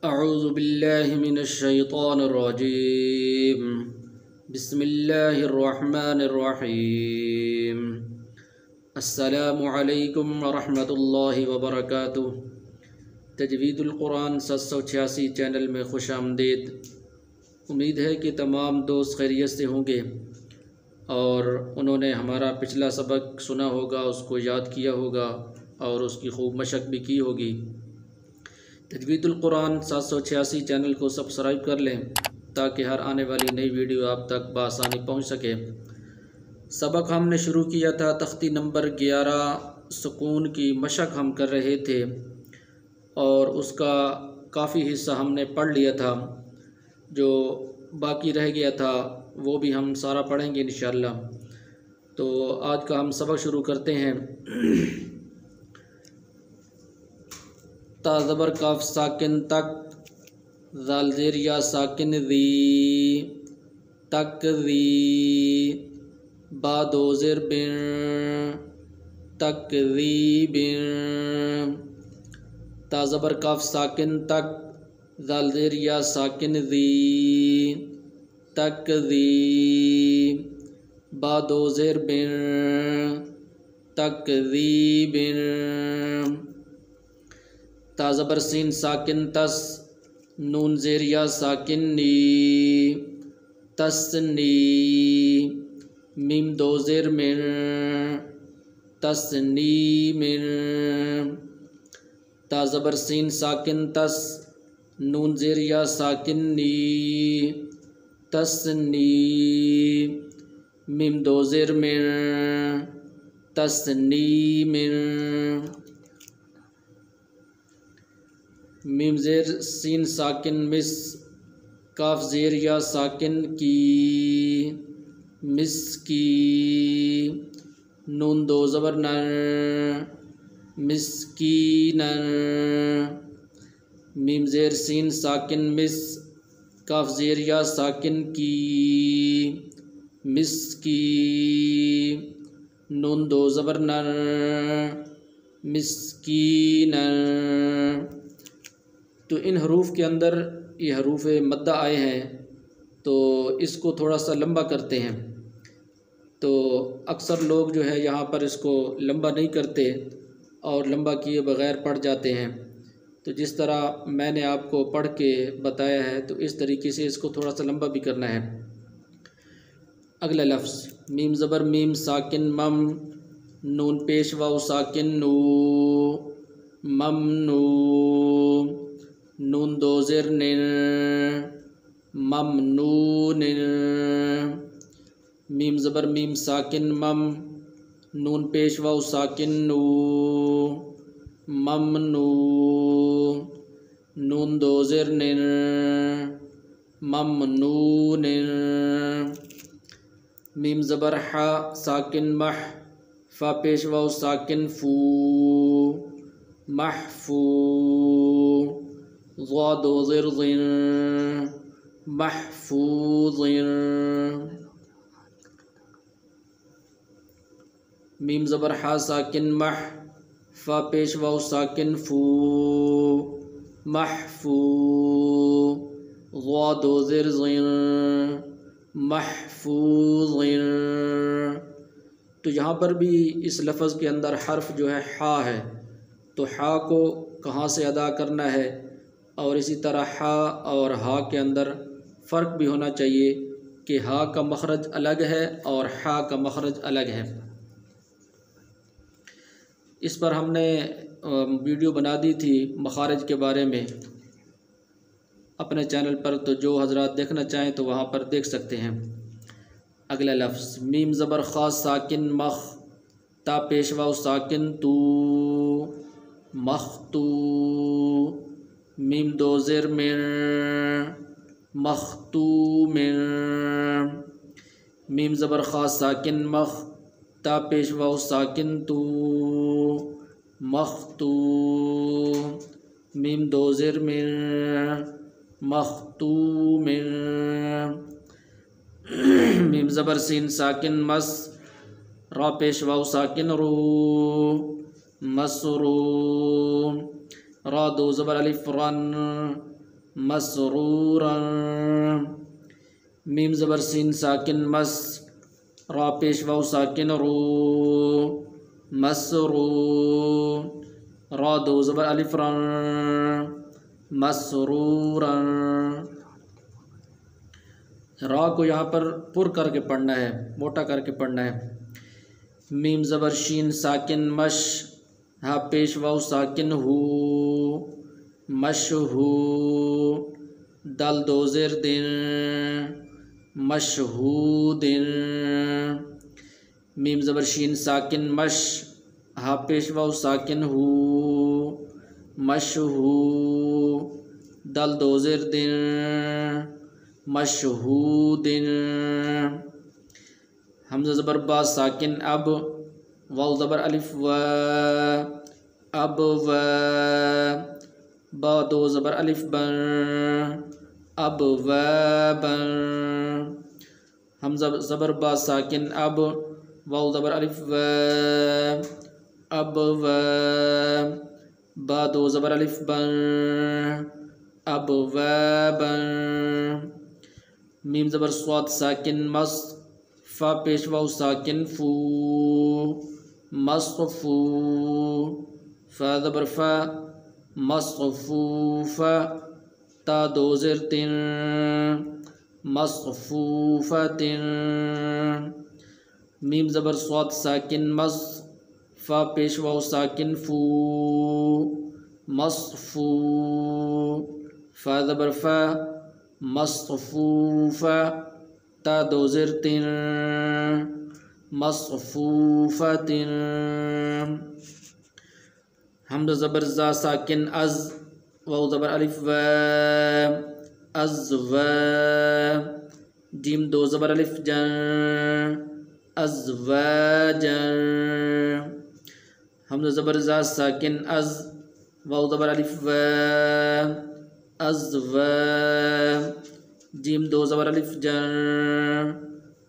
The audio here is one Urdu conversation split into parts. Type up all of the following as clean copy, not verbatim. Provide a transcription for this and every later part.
اعوذ باللہ من الشیطان الرجیم بسم اللہ الرحمن الرحیم السلام علیکم ورحمۃ اللہ وبرکاتہ۔ تجوید القرآن 786 چینل میں خوش آمدید۔ امید ہے کہ تمام دوست خیریت سے ہوں گے اور انہوں نے ہمارا پچھلا سبق سنا ہوگا، اس کو یاد کیا ہوگا اور اس کی خوب مشق بھی کی ہوگی۔ تجوید القرآن 786 چینل کو سبسکرائب کر لیں تاکہ ہر آنے والی نئی ویڈیو آپ تک بآسانی پہنچ سکے۔ سبق ہم نے شروع کیا تھا تختی نمبر 11، سکون کی مشق ہم کر رہے تھے اور اس کا کافی حصہ ہم نے پڑھ لیا تھا۔ جو باقی رہ گیا تھا وہ بھی ہم سارا پڑھیں گے انشاءاللہ۔ تو آج کا ہم سبق شروع کرتے ہیں۔ تا زبر کاف ساکن تک، ذال زیر یا ساکن ذی، تک ذی، با دو زیر بن، تک ذی بن۔ تا زبر کاف ساکن تک، ذال زیر یا ساکن ذی، تک ذی، با دو زیر بن، تک ذی بن۔ تا زبر سین ساکن تس، نون زیر یا ساکن نی، تسنی، میم دو زیر من، تسنی من۔ تا زبر سین ساکن تس، نون زیر یا ساکن نی، تسنی، میم دو زیر من، تسنی من۔ میم زیر سین ساکن مس، کاف زیر یا ساکن کی، مس کی، نون دو زبر نن، مسکینن۔ میم زیر سین ساکن مس، کاف زیر یا ساکن کی، مس کی، نون دو زبر نن، مسکینن۔ تو ان حروف کے اندر یہ حروف مدہ آئے ہیں تو اس کو تھوڑا سا لمبا کرتے ہیں۔ تو اکثر لوگ جو ہے یہاں پر اس کو لمبا نہیں کرتے اور لمبا کیے بغیر پڑھ جاتے ہیں۔ تو جس طرح میں نے آپ کو پڑھ کے بتایا ہے تو اس طریقے سے اس کو تھوڑا سا لمبا بھی کرنا ہے۔ اگلا لفظ میم زبر میم ساکن مم، نون پیش واو ساکن نو، ممنو، نون دو زیر نن، ممنون۔ میم زبر میم ساکن مم، نون پیش واو ساکن نو، ممنو، نون دو زیر نن، ممنون۔ میم زبر ح ساکن مح، فا پیش واو ساکن فو، محفو، ضا دو زیر ضن، محفوظ۔ میم زبر ح ساکن مح، فا پیش واو ساکن فو، محفو، ضا دو زیر ضن، محفوظ۔ تو یہاں پر بھی اس لفظ کے اندر حرف جو ہے حا ہے، تو حا کو کہاں سے ادا کرنا ہے اور اسی طرح حا اور ہا کے اندر فرق بھی ہونا چاہیے کہ ہا کا مخرج الگ ہے اور حا کا مخرج الگ ہے۔ اس پر ہم نے ویڈیو بنا دی تھی مخارج کے بارے میں اپنے چینل پر، تو جو حضرات دیکھنا چاہیں تو وہاں پر دیکھ سکتے ہیں۔ اگلا لفظ میم زبر خا ساکن مخ، تا پیش واو ساکن تو، مختو، میم دو زیر من، مختومن۔ میم زبر خا ساکن مخ، تا پیش واو ساکن تو، مختو، میم دو زیر من، مختومن۔ میم زبر سین ساکن مس، را پیش واو ساکن رو، مسرو، را دو زبر الف رن، مسرورا. میم زبر سین ساکن مس، را پیش واو ساکن رو، مسرو. را دو زبر الف رن، مسرورا. را کو یہاں پر پر کر کے پڑھنا ہے، موٹا کر کے پڑھنا ہے. میم زبر شین ساکن مش، ہا پیش واو ساکن ہو، مشہو. دال دو زیر دن، مشہودن. میم زبر شین ساکن مش، ہا پیش واو ساکن ہو، مشہو. دال دو زیر دن، مشہودن. حمزہ زبر با ساکن اب، واو زبر الف و، اب و. با دو زبر الف بن، اب و بن. حمزہ زبر با ساکن اب، واو زبر الف و، اب و. با دو زبر الف بن، اب و بن. میم زبر صاد ساکن مس، فا پیش واو ساکن فو، مصفو. فا زبر فا، مصفوفا. تا دو زیر تن، مصفوفت. میم زبر صاد ساکن مس، فا پیش واو ساکن فو، مصفو. فا زبر فا، مصفوفا. تا دو زیر تن، مصفوفت. حمزہ زبر زا ساکن از، واو زبر الف و، از و. جیم دو زبر الف جن، از و جن. حمزہ زبر زا ساکن از، واو زبر الف و، از و. جیم دو زبر الف جن،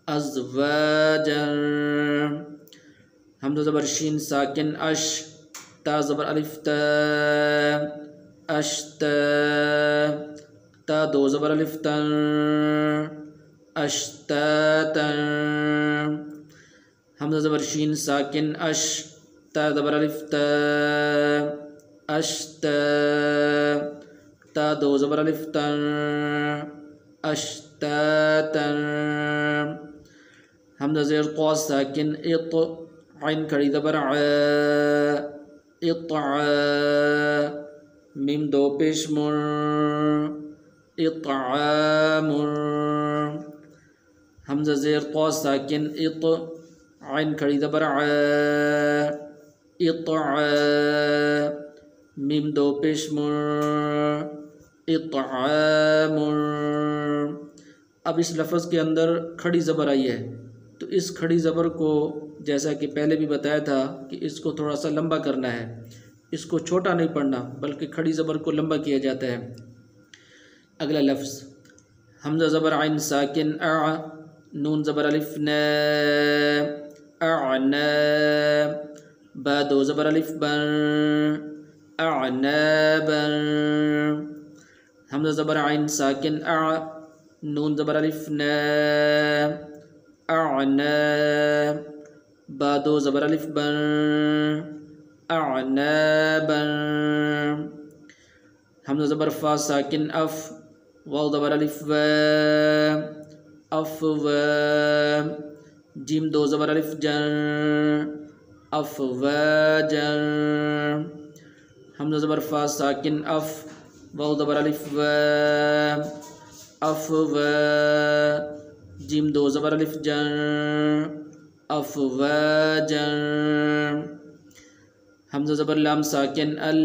از و جن. حمزہ زبر شین ساکن اش، تا زبر الف تا، اشتا. تا دو زبر الف تن، اشتاتا. حمزہ زبر شین ساکن اش، تا زبر الف تا، اشتا. تا دو زبر الف تن، اشتاتا. حمزہ زیر قوا ساکن اط، عین کھڑی زبر ع، اطع. میم دو پیش مر، اطعام. حمزہ زیر قوا ساکن اط، عین کھڑی زبر ع، اطع. میم دو پیش مر، اطعام. اب اس لفظ کے اندر کھڑی زبر آئی ہے، تو اس کھڑی زبر کو جیسا کہ پہلے بھی بتایا تھا کہ اس کو تھوڑا سا لمبا کرنا ہے، اس کو چھوٹا نہیں پڑھنا بلکہ کھڑی زبر کو لمبا کیا جاتا ہے. اگلا لفظ حمزہ زبر عین ساکن اع، نون زبر الف نا، اعنا. با دو زبر الف بن، اعنابا. حمزہ زبر عین ساکن اع، نون زبر الف نا، اعنا. با دو زبر الف بن، اعنابا. حمزہ زبر فا ساکن اف، واو زبر الف و، اف و. جیم دو زبر الف جن، اف و جن. حمزہ زبر فا ساکن اف، واو زبر الف و، اف و. جیم دو زبر الف جن، اف و جن. حمزہ زبر لام ساکن ال،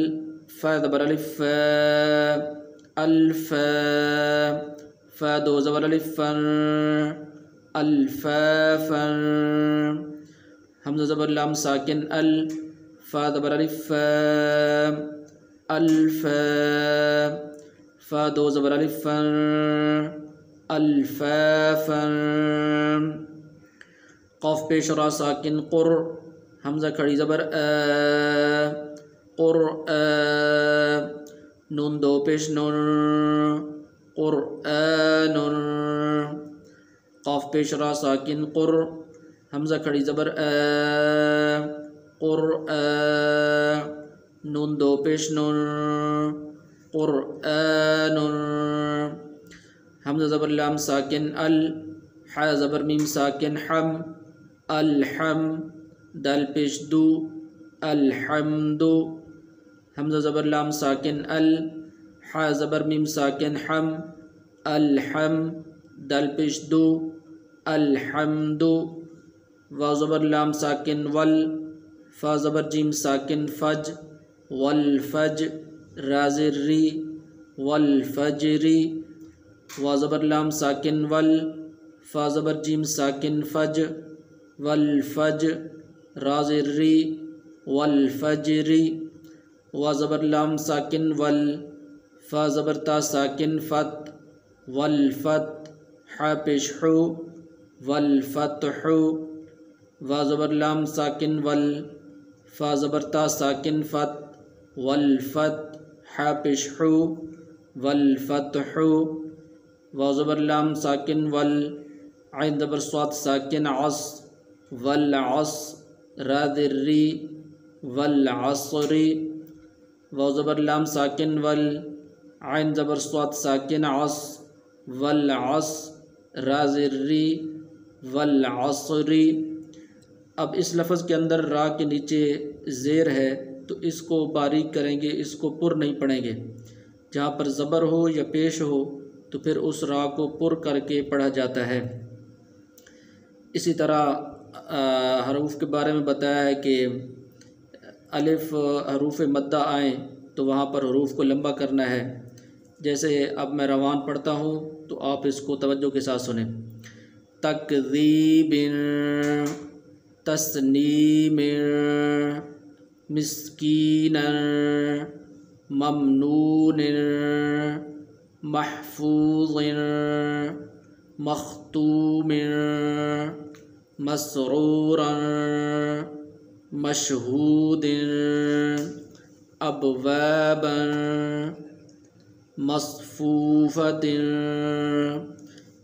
فا زبر الف الف. فا دو زبر الف فن، الفافن. حمزہ زبر لام ساکن ال، فا زبر الف الف. فا دو زبر الف فن، الفافن. قاف پیش را ساکن قر، حمزہ کھڑی زبر قر. نون دو پیش نون قرآن قاف پیش را ساکن قر حمزہ کھڑی زبر قرآن نون دو پیش نون قرآن حمزہ زبر لام ساکن ال حا زبر میم ساکن حم الحم دال پیش دو الحمد حمزہ زبر لام ساکن ال حا زبر میم ساکن حم الحم دال پیش دو الحمد واو زبر لام ساکن ول فا زبر جیم ساکن فج والفج را زیر ری والفجری واو زبر لام ساکن ول فا زبر جیم ساکن فج والفج را زیر ری والفجری واو زبر لام ساکن ول فا زبر تا ساکن فت والفت حا پیش حو والفتح واو زبر لام ساکن ول فا زبر تا ساکن فت والفت حا پیش حو والفتح واو زبر لام ساکن ول عین زبر صاد ساکن عص والعص را در ری والعصری واو زبر لام ساکن ول عین زبر صاد ساکن عص والعص را زر ری والعصری۔ اب اس لفظ کے اندر را کے نیچے زیر ہے تو اس کو باریک کریں گے، اس کو پر نہیں پڑھیں گے۔ جہاں پر زبر ہو یا پیش ہو تو پھر اس را کو پر کر کے پڑھا جاتا ہے۔ اسی طرح حروف کے بارے میں بتایا ہے کہ الف حروف مدہ آئیں تو وہاں پر حروف کو لمبا کرنا ہے۔ جیسے اب میں روان پڑھتا ہوں تو آپ اس کو توجہ کے ساتھ سنیں۔ تکذیب تسنیم مسکین ممنون محفوظ مختوم مسرور مشہود ابوابا مصفوفۃ۔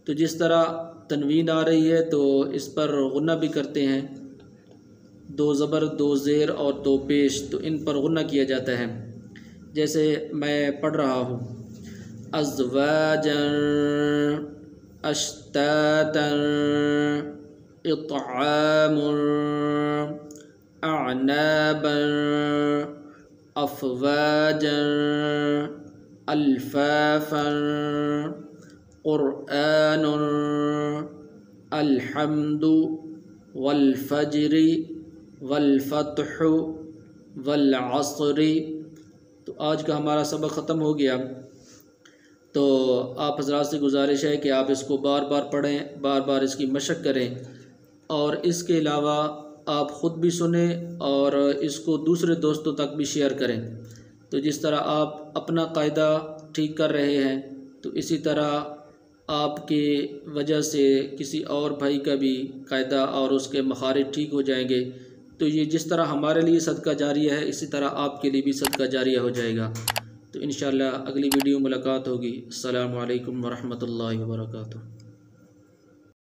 تو جس طرح تنوین آ رہی ہے تو اس پر غنہ بھی کرتے ہیں، دو زبر دو زیر اور دو پیش، تو ان پر غنہ کیا جاتا ہے۔ جیسے میں پڑھ رہا ہوں ازواجا اشتاتا اطعام اعنابا افواجا الفافا قرآن الحمد والفجر والفتح والعصر۔ تو آج کا ہمارا سبق ختم ہو گیا، تو آپ حضرات سے گزارش ہے کہ آپ اس کو بار بار پڑھیں، بار بار اس کی مشق کریں، اور اس کے علاوہ آپ خود بھی سنیں اور اس کو دوسرے دوستوں تک بھی شیئر کریں۔ تو جس طرح آپ اپنا قاعدہ ٹھیک کر رہے ہیں تو اسی طرح آپ کی وجہ سے کسی اور بھائی کا بھی قاعدہ اور اس کے مخارج ٹھیک ہو جائیں گے۔ تو یہ جس طرح ہمارے لیے صدقہ جاریہ ہے اسی طرح آپ کے لیے بھی صدقہ جاریہ ہو جائے گا۔ تو انشاءاللہ اگلی ویڈیو ملاقات ہوگی۔ السلام علیکم ورحمۃ اللہ وبرکاتہ۔